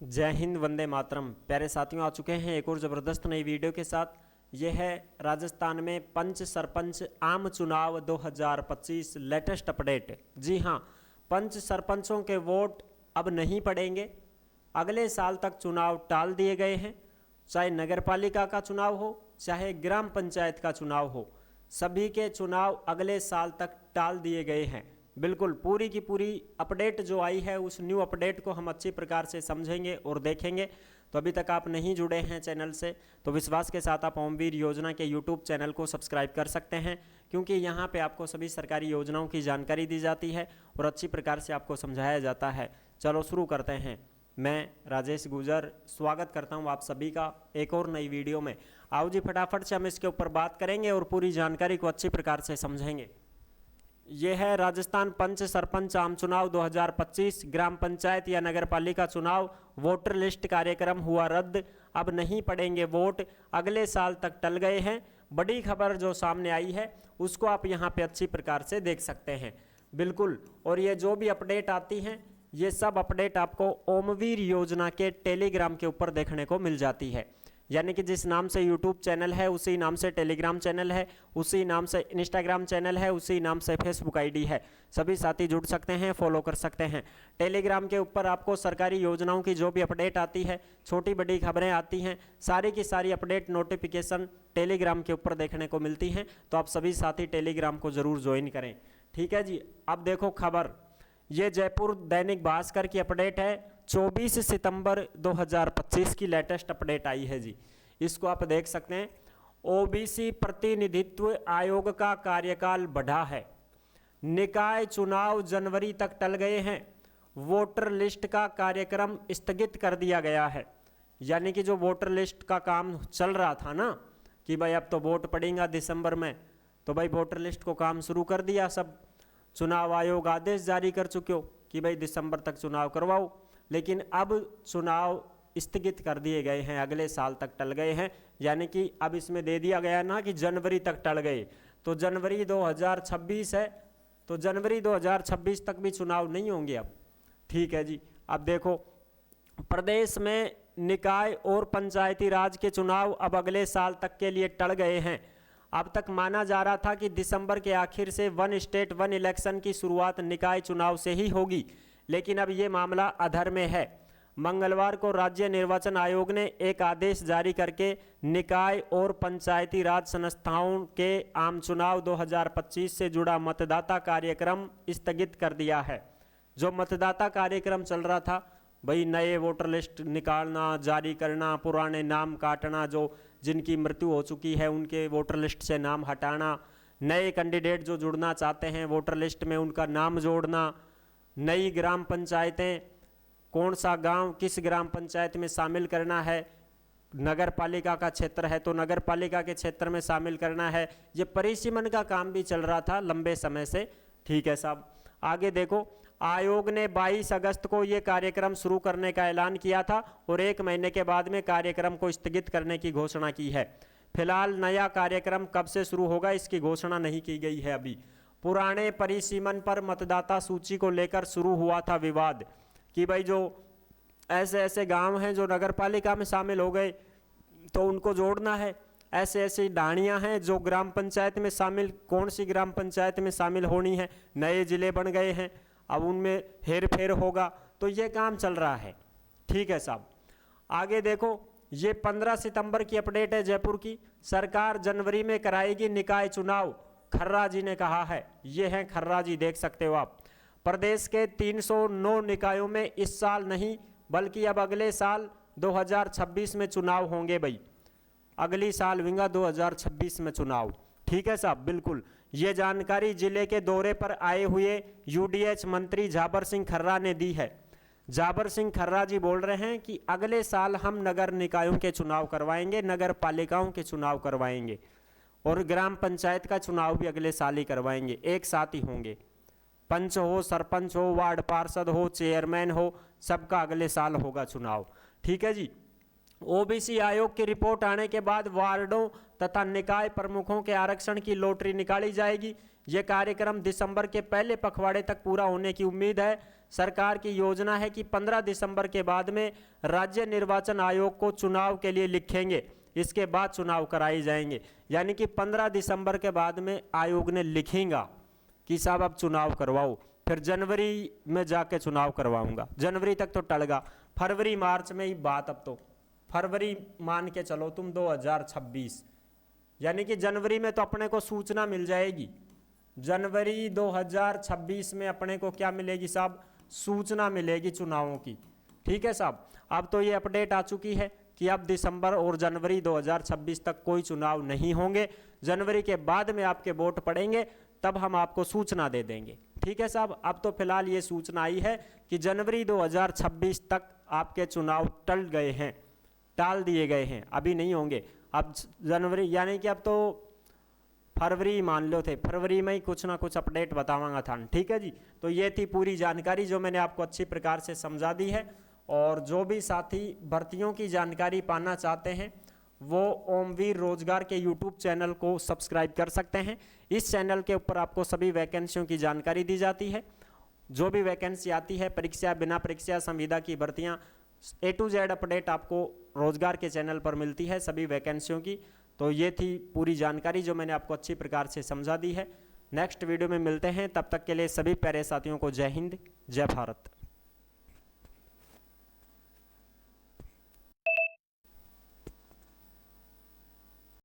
जय हिंद, वंदे मातरम। प्यारे साथियों, आ चुके हैं एक और ज़बरदस्त नई वीडियो के साथ। यह है राजस्थान में पंच सरपंच आम चुनाव 2025 लेटेस्ट अपडेट। जी हाँ, पंच सरपंचों के वोट अब नहीं पड़ेंगे। अगले साल तक चुनाव टाल दिए गए हैं। चाहे नगरपालिका का चुनाव हो, चाहे ग्राम पंचायत का चुनाव हो, सभी के चुनाव अगले साल तक टाल दिए गए हैं। बिल्कुल पूरी की पूरी अपडेट जो आई है, उस न्यू अपडेट को हम अच्छी प्रकार से समझेंगे और देखेंगे। तो अभी तक आप नहीं जुड़े हैं चैनल से, तो विश्वास के साथ आप ओमवीर योजना के यूट्यूब चैनल को सब्सक्राइब कर सकते हैं, क्योंकि यहाँ पे आपको सभी सरकारी योजनाओं की जानकारी दी जाती है और अच्छी प्रकार से आपको समझाया जाता है। चलो शुरू करते हैं। मैं राजेश गुजर स्वागत करता हूं आप सभी का एक और नई वीडियो में। आओ जी, फटाफट से हम इसके ऊपर बात करेंगे और पूरी जानकारी को अच्छी प्रकार से समझेंगे। यह है राजस्थान पंच सरपंच आम चुनाव 2025 ग्राम पंचायत या नगरपालिका चुनाव वोटर लिस्ट कार्यक्रम हुआ रद्द। अब नहीं पड़ेंगे वोट, अगले साल तक टल गए हैं। बड़ी खबर जो सामने आई है उसको आप यहाँ पे अच्छी प्रकार से देख सकते हैं। बिल्कुल, और ये जो भी अपडेट आती हैं, ये सब अपडेट आपको ओमवीर योजना के टेलीग्राम के ऊपर देखने को मिल जाती है। यानी कि जिस नाम से यूट्यूब चैनल है, उसी नाम से टेलीग्राम चैनल है, उसी नाम से इंस्टाग्राम चैनल है, उसी नाम से फेसबुक आईडी है। सभी साथी जुड़ सकते हैं, फॉलो कर सकते हैं। टेलीग्राम के ऊपर आपको सरकारी योजनाओं की जो भी अपडेट आती है, छोटी बड़ी खबरें आती हैं, सारी की सारी अपडेट नोटिफिकेशन टेलीग्राम के ऊपर देखने को मिलती हैं। तो आप सभी साथी टेलीग्राम को ज़रूर ज्वाइन करें। ठीक है जी। अब देखो खबर, ये जयपुर दैनिक भास्कर की अपडेट है। 24 सितंबर 2025 की लेटेस्ट अपडेट आई है जी। इसको आप देख सकते हैं। ओबीसी प्रतिनिधित्व आयोग का कार्यकाल बढ़ा है। निकाय चुनाव जनवरी तक टल गए हैं। वोटर लिस्ट का कार्यक्रम स्थगित कर दिया गया है। यानी कि जो वोटर लिस्ट का काम चल रहा था ना, कि भाई अब तो वोट पड़ेगा दिसंबर में, तो भाई वोटर लिस्ट को काम शुरू कर दिया सब। चुनाव आयोग आदेश जारी कर चुके हो कि भाई दिसंबर तक चुनाव करवाओ, लेकिन अब चुनाव स्थगित कर दिए गए हैं, अगले साल तक टल गए हैं। यानी कि अब इसमें दे दिया गया ना कि जनवरी तक टल गए, तो जनवरी 2026 है, तो जनवरी 2026 तक भी चुनाव नहीं होंगे अब। ठीक है जी। अब देखो, प्रदेश में निकाय और पंचायती राज के चुनाव अब अगले साल तक के लिए टल गए हैं। अब तक माना जा रहा था कि दिसंबर के आखिर से वन स्टेट वन इलेक्शन की शुरुआत निकाय चुनाव से ही होगी, लेकिन अब ये मामला अधर में है। मंगलवार को राज्य निर्वाचन आयोग ने एक आदेश जारी करके निकाय और पंचायती राज संस्थाओं के आम चुनाव 2025 से जुड़ा मतदाता कार्यक्रम स्थगित कर दिया है। जो मतदाता कार्यक्रम चल रहा था भाई, नए वोटर लिस्ट निकालना, जारी करना, पुराने नाम काटना, जो जिनकी मृत्यु हो चुकी है उनके वोटर लिस्ट से नाम हटाना, नए कैंडिडेट जो जुड़ना चाहते हैं वोटर लिस्ट में उनका नाम जोड़ना, नई ग्राम पंचायतें, कौन सा गांव किस ग्राम पंचायत में शामिल करना है, नगर पालिका का क्षेत्र है तो नगर पालिका के क्षेत्र में शामिल करना है। ये परिसीमन का काम भी चल रहा था लंबे समय से। ठीक है साहब। आगे देखो, आयोग ने 22 अगस्त को ये कार्यक्रम शुरू करने का ऐलान किया था और 1 महीने के बाद में कार्यक्रम को स्थगित करने की घोषणा की है। फिलहाल नया कार्यक्रम कब से शुरू होगा इसकी घोषणा नहीं की गई है अभी। पुराने परिसीमन पर मतदाता सूची को लेकर शुरू हुआ था विवाद कि भाई जो ऐसे ऐसे गांव हैं जो नगर पालिका में शामिल हो गए तो उनको जोड़ना है, ऐसे ऐसी ढाणियाँ हैं जो ग्राम पंचायत में शामिल, कौन सी ग्राम पंचायत में शामिल होनी है, नए जिले बन गए हैं, अब उनमें हेर फेर होगा। तो ये काम चल रहा है। ठीक है साहब। आगे देखो, ये 15 सितंबर की अपडेट है जयपुर की। सरकार जनवरी में कराएगी निकाय चुनाव, खर्रा जी ने कहा है। ये हैं खर्रा जी, देख सकते हो आप। प्रदेश के 309 निकायों में इस साल नहीं बल्कि अब अगले साल 2026 में चुनाव होंगे भाई। अगली साल विंगा 2026 में चुनाव। ठीक है साहब। बिल्कुल, ये जानकारी जिले के दौरे पर आए हुए यूडीएच मंत्री जाबर सिंह खर्रा ने दी है। जाबर सिंह खर्रा जी बोल रहे हैं कि अगले साल हम नगर निकायों के चुनाव करवाएंगे, नगर पालिकाओं के चुनाव करवाएंगे और ग्राम पंचायत का चुनाव भी अगले साल ही करवाएंगे, एक साथ ही होंगे। पंच हो, सरपंच हो, वार्ड पार्षद हो, चेयरमैन हो, सबका अगले साल होगा चुनाव। ठीक है जी। ओबीसी आयोग की रिपोर्ट आने के बाद वार्डों तथा निकाय प्रमुखों के आरक्षण की लॉटरी निकाली जाएगी। यह कार्यक्रम दिसंबर के पहले पखवाड़े तक पूरा होने की उम्मीद है। सरकार की योजना है कि 15 दिसंबर के बाद में राज्य निर्वाचन आयोग को चुनाव के लिए लिखेंगे, इसके बाद चुनाव कराए जाएंगे। यानी कि 15 दिसंबर के बाद में आयोग ने लिखेगा कि साहब अब चुनाव करवाओ, फिर जनवरी में जाके चुनाव करवाऊंगा। जनवरी तक तो टल गया, फरवरी मार्च में ही बात, अब तो फरवरी मान के चलो तुम 2026, यानी कि जनवरी में तो अपने को सूचना मिल जाएगी। जनवरी 2026 में अपने को क्या मिलेगी साहब, सूचना मिलेगी चुनावों की। ठीक है साहब, अब तो ये अपडेट आ चुकी है कि अब दिसंबर और जनवरी 2026 तक कोई चुनाव नहीं होंगे। जनवरी के बाद में आपके वोट पड़ेंगे, तब हम आपको सूचना दे देंगे। ठीक है साहब, अब तो फिलहाल ये सूचना आई है कि जनवरी 2026 तक आपके चुनाव टल गए हैं, टाल दिए गए हैं, अभी नहीं होंगे। अब जनवरी यानी कि अब तो फरवरी मान लो थे, फरवरी में ही कुछ ना कुछ अपडेट बताऊंगा था। ठीक है जी, तो ये थी पूरी जानकारी जो मैंने आपको अच्छी प्रकार से समझा दी है। और जो भी साथी भर्तियों की जानकारी पाना चाहते हैं वो ओमवीर रोजगार के यूट्यूब चैनल को सब्सक्राइब कर सकते हैं। इस चैनल के ऊपर आपको सभी वैकेंसियों की जानकारी दी जाती है। जो भी वैकेंसी आती है, परीक्षा, बिना परीक्षा, संविदा की भर्तियां, A to Z अपडेट आपको रोजगार के चैनल पर मिलती है सभी वैकेंसियों की। तो ये थी पूरी जानकारी जो मैंने आपको अच्छी प्रकार से समझा दी है। नेक्स्ट वीडियो में मिलते हैं, तब तक के लिए सभी प्यारे साथियों को जय हिंद, जय भारत।